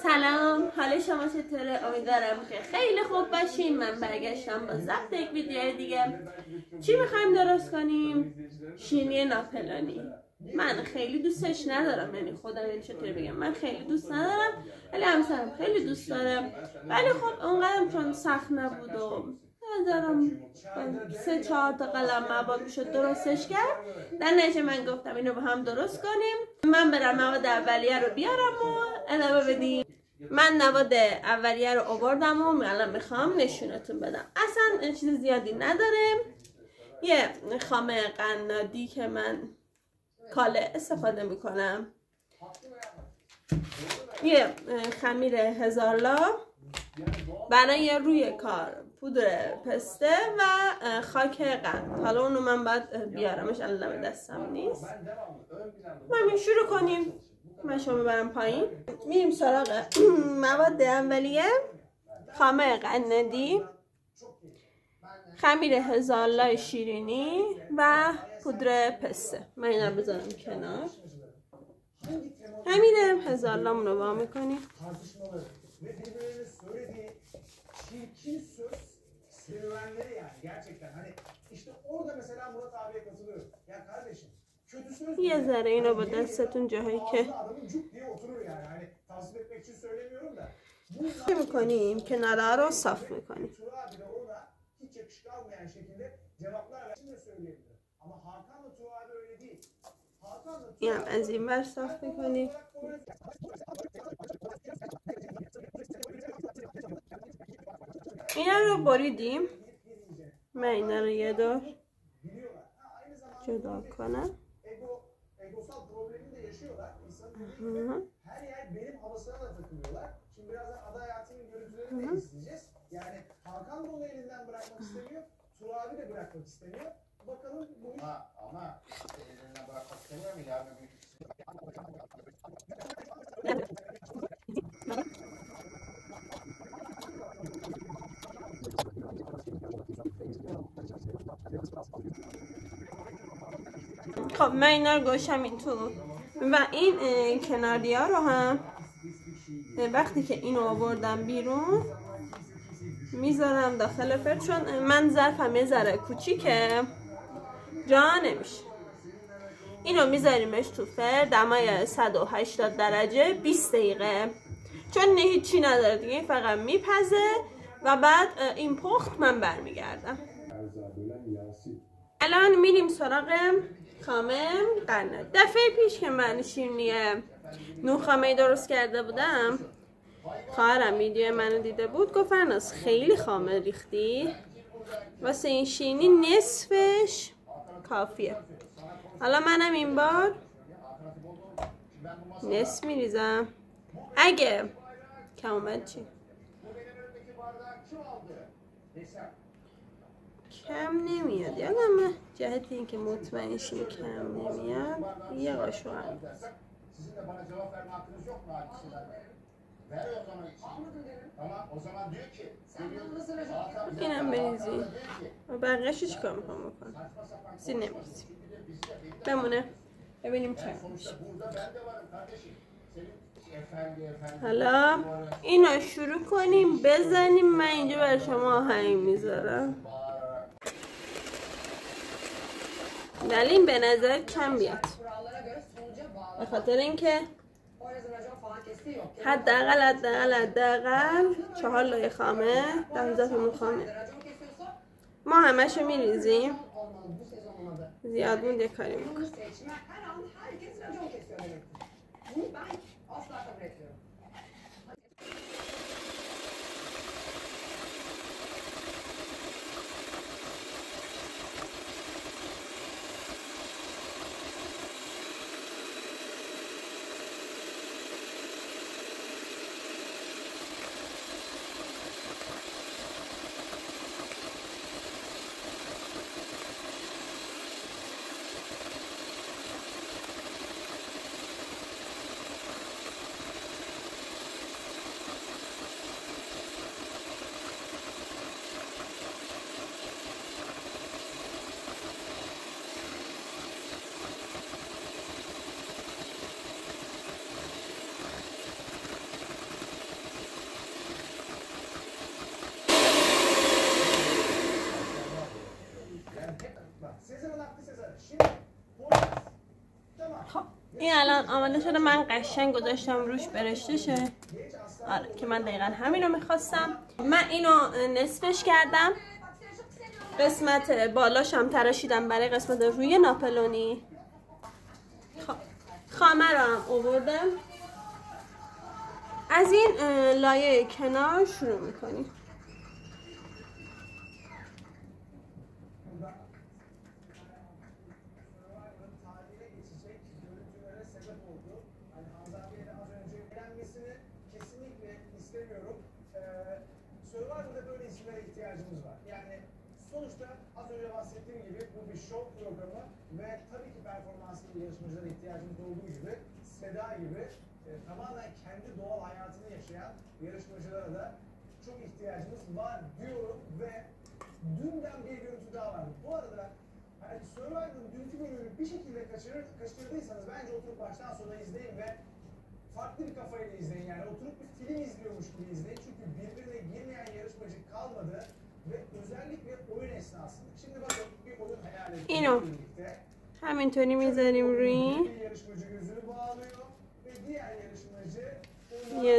سلام، حال شما چطوره؟ امیدوارم که خیلی خوب باشین. من برگشتم با ضبط یک ویدیو دیگه. چی میخوایم درست کنیم؟ شیرینی ناپلانی. من خیلی دوستش ندارم، یعنی خودم این چطوری بگم، من خیلی دوست ندارم ولی همسرم خیلی دوست دارم. ولی خب اونقدرم چون سخت نبود و نظرم 3-4 تا قلم مواد میشد درستش کرد. در نتیجه من گفتم اینو با هم درست کنیم. من برم مواد اولیه رو بیارم و ادامه بدیم. من مواد اولیه رو آوردم و الان میخوام نشونتون بدم. اصلا چیز زیادی نداره. یه خامه قنادی که من کاله استفاده میکنم، یه خمیر هزارلا برای روی کار، پودر پسته و خاک قند. حالا اونو من باید بیارمش، الان دستم نیست. ما شروع کنیم. من شما ببرم پایین. میریم سراغ مواد اولیه: خامه قندی، خمیر هزارلای شیرینی و پودر پسته. من اینا رو بذارم کنار. خمیر هزارلامون رو وا میکنیم. یه ذره اینو با دستتون جاهایی که میکنیم کنارها رو صاف میکنیم. این هم از این ور صاف میکنیم. اینا رو بریدیم. من اینا رو یه دور جدا کنم. Yani Hakan da onu elinden bırakmak istemiyor, Turabi de bırakmak istemiyor. Bakalım bu iş... Ama elinden bırakmak istemiyor mu? Yarın bir خب من اینا رو گوشم این تو و این کناری ها رو هم وقتی که اینو آوردم بیرون میذارم داخل فر، چون من ظرفم یه ذره کوچیکه جا نمیشه. اینو میذاریمش تو فر دمای 180 درجه 20 دقیقه، چون هیچی نداره دیگه، فقط میپزه و بعد این پخت من برمیگردم. الان میریم سراغ خامه قند. دفعه پیش که من شیرینی نوخامه درست کرده بودم، خواهرم ویدیو منو دیده بود، گفت فرناز خیلی خامه ریختی، واسه این شیرینی نصفش کافیه. حالا منم این بار نصف میریزم. اگه کم اومد چی؟ کم نمیاد، یادمه جهت این که مطمئن شیم کم نمیاد یه قاشق هم اینم بریزی و بقیه‌شو چیکار میخوام بکنم؟ چیزی نمیریزیم بمونه، ببینیم چه میشه. حالا اینو شروع کنیم بزنیم. من اینجا برای شما آهنگ میذارم، ولی به نظر کم بیاد، به خاطر اینکه حداقل 4 لایه خامه، 12 تا خامه ما همشو میریزیم. زیاد مونده یه کاری میکنم. این الان آماده شده، من قشنگ گذاشتم روش برشته شه. آره که من دقیقا همین رو میخواستم. من اینو نصفش کردم، قسمت بالاشم تراشیدم برای قسمت روی ناپلونی. خامه رو هم آوردم. از این لایه کنار شروع میکنیم. Survivor'da böyle isimlere ihtiyacımız var. Yani sonuçta az önce bahsettiğim gibi bu bir show programı ve tabii ki performanslı yarışmacılara ihtiyacımız olduğu gibi Seda gibi tamamen kendi doğal hayatını yaşayan yarışmacılara da çok ihtiyacımız var diyorum ve dünden bir görüntü daha var. Bu arada hani Survivor'ın dünkü bölümünü bir şekilde kaçırdıysanız bence oturup baştan sona izleyin ve farklı bir kafayla izleyin, yani oturup bir film izliyormuş gibi izleyin çünkü birbirine girmeyen yarışmacı kalmadı ve özellikle oyun esnasında. Şimdi bakın bir oyun hayal edin birlikte. همینطوری میذاریم روی Bir yarışmacı gözünü bağlıyor ve diğer yarışmacı یه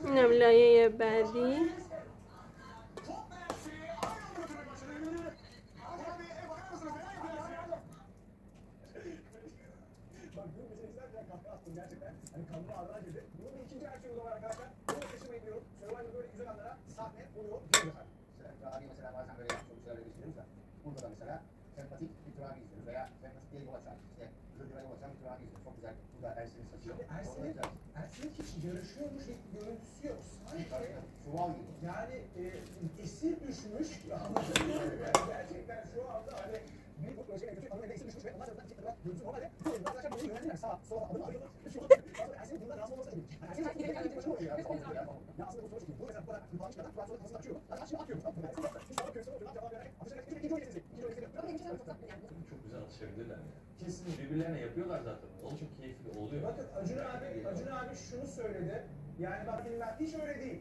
اینم لایه بعدی. gerçekten hani kanlı ağlar gibi. Bunun bir ikinci versiyonu var arkadaşlar. Bunu da taşımayı biliyorum. Survivor'da böyle güzel anlara sahne oluyor. Güzel efendim. Mesela abi mesela bazen böyle çok güzel gösteriyoruz da. Burada da mesela sempatik bir turabi izliyoruz veya sempatik diye yol açan, işte güzel yol açan bir turabi izliyoruz. Çok güzel. Burada Ersin'in saçı. Ersin'in hiç yarışıyormuş bir görüntüsü yok. Sanki çuval gibi. Yani esir düşmüş. Gerçekten şu anda hani bir bu başka bir anlamda esir düşmüş ve onlar da çıktılar. Görüntü normalde bu arkadaşlar bunu yönlendiler. Sağa sola adını arıyorlar. Ersin'in bundan rahatsız olması lazım. Ersin'in sanki bir başına oluyor yani. Ya aslında bu sonuç değil. Bu mesela bu kadar kulağını çıkartan kulağını sonra kasını açıyor. Hadi açıyor atıyor. Sonra köşesine oturuyor. Cevap vererek atışa ikinci oyun izleyecek. Çok güzel atışabilirler yani. Kesinlikle. Birbirlerine yapıyorlar zaten. O çok keyifli oluyor. Bakın Acun abi şunu söyledi. Yani bak filmler hiç öyle değil.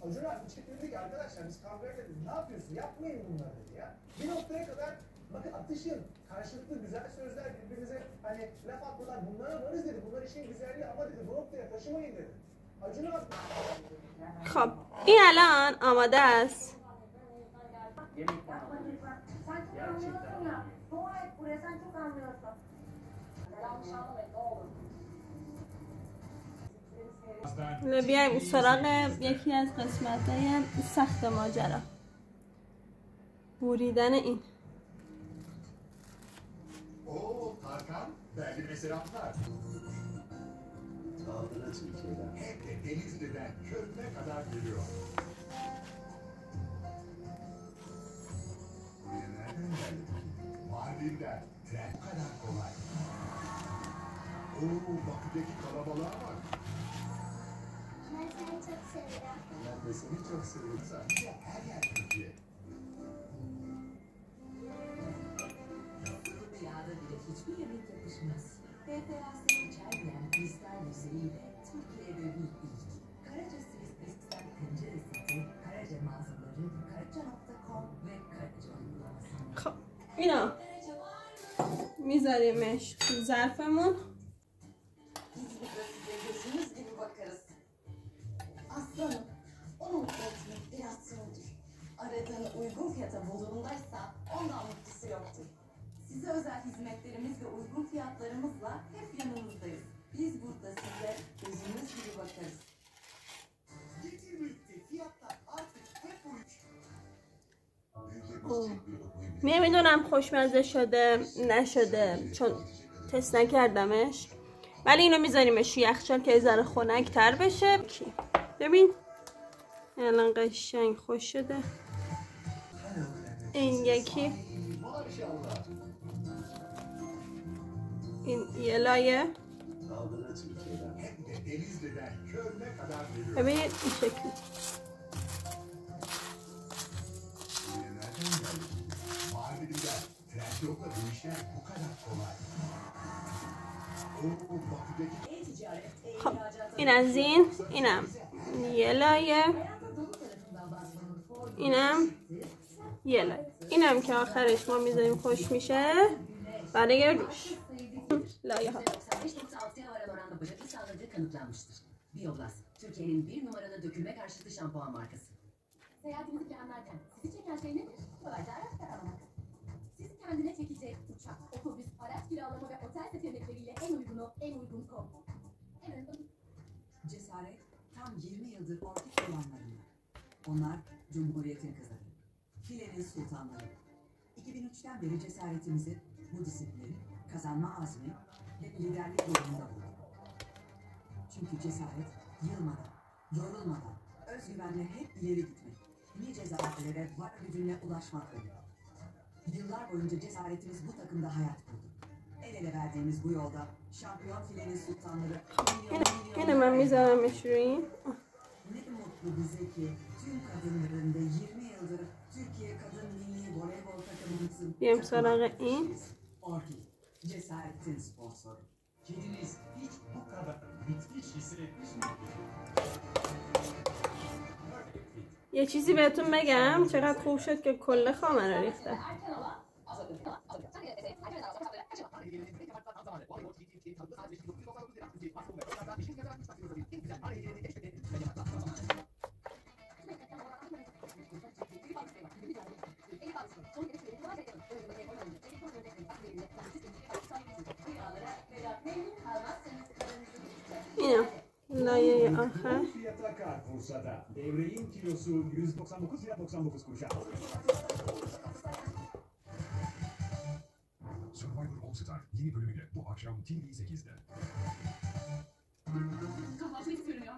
Acun abi çıktı dedi ki arkadaşlar biz kavga ederiz. Ne yapıyorsun? Yapmayın bunları dedi ya. Bir noktaya kadar bakın atışın, karşılıklı güzel sözler, birbirinize hani laf atmalar, bunlara varız dedi. Bunlar işin güzelliği ama dedi bu noktaya taşımayın dedi. Acun abi. خب این الان آماده است. بیایم سراغ یکی از قسمت‌های سخت ماجرا، بریدن این. Oo Tarkan, Berlin'e selamlar. Dağlara Türkiye'den, hem de Denizli'den Köln'e kadar geliyor. Buraya nereden geldik? Mardin'den, tren bu kadar kolay. Oo Bakü'deki kalabalığa bak. Ben seni çok seviyorum. Ben de seni çok seviyorum. Sadece her yer Türkiye. Yağda bile hiçbir yemek yapışmaz. BPA'sı içermeyen kristal yüzeyiyle Türkiye'de bir ilk. Karaca Swiss tencere seti, Karaca mağazaları, karaca.com ve Karaca uygulamasında. خب اینا میذاریمش تو ظرفمون. Biz burada size gözümüz gibi bakarız. Aslanım, onu mutlu etmek biraz zordur. Aradığın uygun fiyata bulduğundaysa ondan mutlusu yoktur. Size özel hizmetlerimiz ve uygun fiyatlarımızla hep yanınızdayız. Biz burada size gözümüz gibi bakarız. Getirmekte fiyatlar artık hep uyuş. نمیدونم خوشمزه شده نشده چون تست نکردمش، ولی اینو میذاریمش یخچال که ذره خنک تر بشه. ببین الان قشنگ خوش شده. این یکی، این یه لایه. ببینید این شکلی. خب این از این، اینم یه لایه. اینم یه لایه. اینم که آخرش ما میذاریم خوش میشه برای روش لایه ها. Bioblast, Türkiye'nin 1 numaralı dökülme karşıtı şampuan markası. Seyahatinizi planlarken sizi çeken şey nedir? Kolayca araç kiralamak. Sizi kendine çekecek uçak, otobüs, araç kiralama ve otel seçenekleriyle en uygun kombo. Cesaret tam 20 yıldır ortak olanlarında. Onlar Cumhuriyet'in kızları. Filenin sultanları. 2003'ten beri cesaretimizi, bu disiplini, kazanma azmi ve liderlik yolunda bulduk. Çünkü cesaret yılmadan, yorulmadan, özgüvenle hep ileri gitmek, nice zaferlere var gücünle ulaşmak oluyor. Yıllar boyunca cesaretimiz bu takımda hayat buldu. El ele verdiğimiz bu yolda şampiyon filenin sultanları Yine ben میذارمش روی Ne mutlu bize ki tüm kadınların ve 20 yıldır Türkiye Kadın Milli Voleybol takımımızın بیایم سراغ این. Orki, cesaretin sponsoru. Kediniz hiç bu kadar müthiş hissetmiş mi? یه چیزی بهتون بگم چقدر خوب شد که کل خامه رو ریخته. اینم لایه آخر. Fiyata Carrefour'da devreğin kilosu 199 lira 99 kuruşa. Survivor All Star yeni bölümüyle bu akşam TV8'de. Kahvaltı nasıl görünüyor?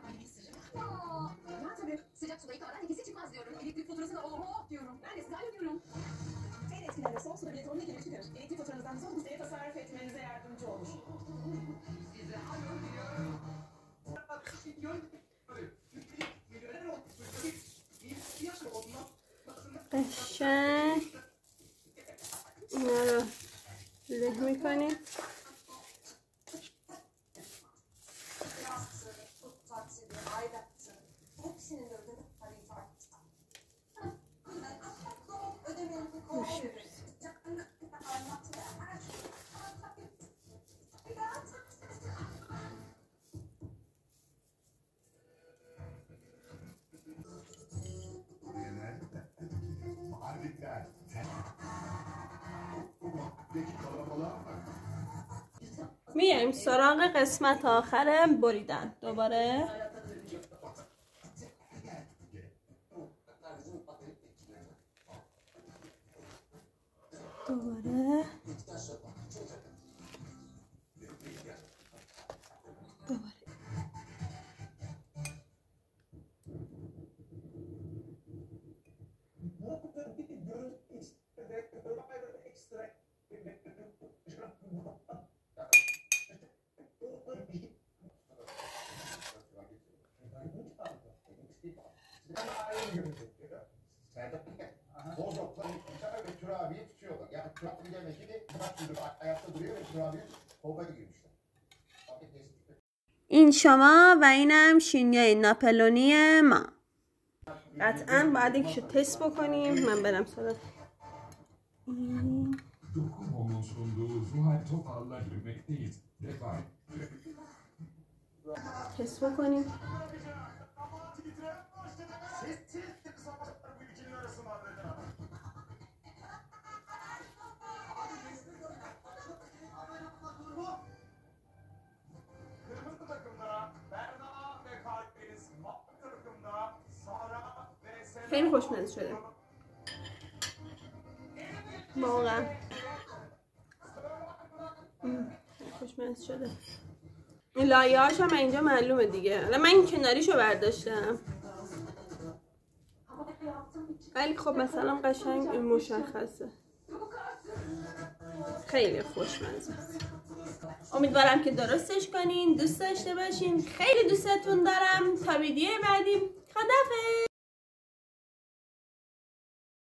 Ya tabii sıcak suda yıkamadan ikisi çıkmaz diyorum. Elektrik faturasına oho diyorum. Neredeyse alıyorum. En etkilerle son suda bile torunu girip çıkarır. Elektrik faturanızdan son düzeye tasarruf etmenize yardımcı olur. قشنگ اینا رو له میکنیم. Harbiden. Peki kalabalığa bak. میایم سراغ قسمت آخر بریدن. دوباره Bozoklar ve Turabi'yi tutuyorlar. Yani Turabi'nin ekibi bırak durup ayakta duruyor ve Turabi'nin koluna girmişler. این شما و اینم شینیای ناپلونی ما. قطعا باید یکیشو تست بکنیم. من برم سراغ Dokunmamın sunduğu Zuhal Topal'la yürümekteyiz. Detay. تست بکنیم. خیلی خوشمزه شده واقعا. خوشمزه شده. این لایه هاش هم اینجا معلومه دیگه. الان من این کناریشو برداشتم ولی خب مثلا قشنگ این مشخصه. خیلی خوشمزه است. امیدوارم که درستش کنین، دوست داشته باشین. خیلی دوستتون دارم. تا ویدیو بعدی خداحافظ.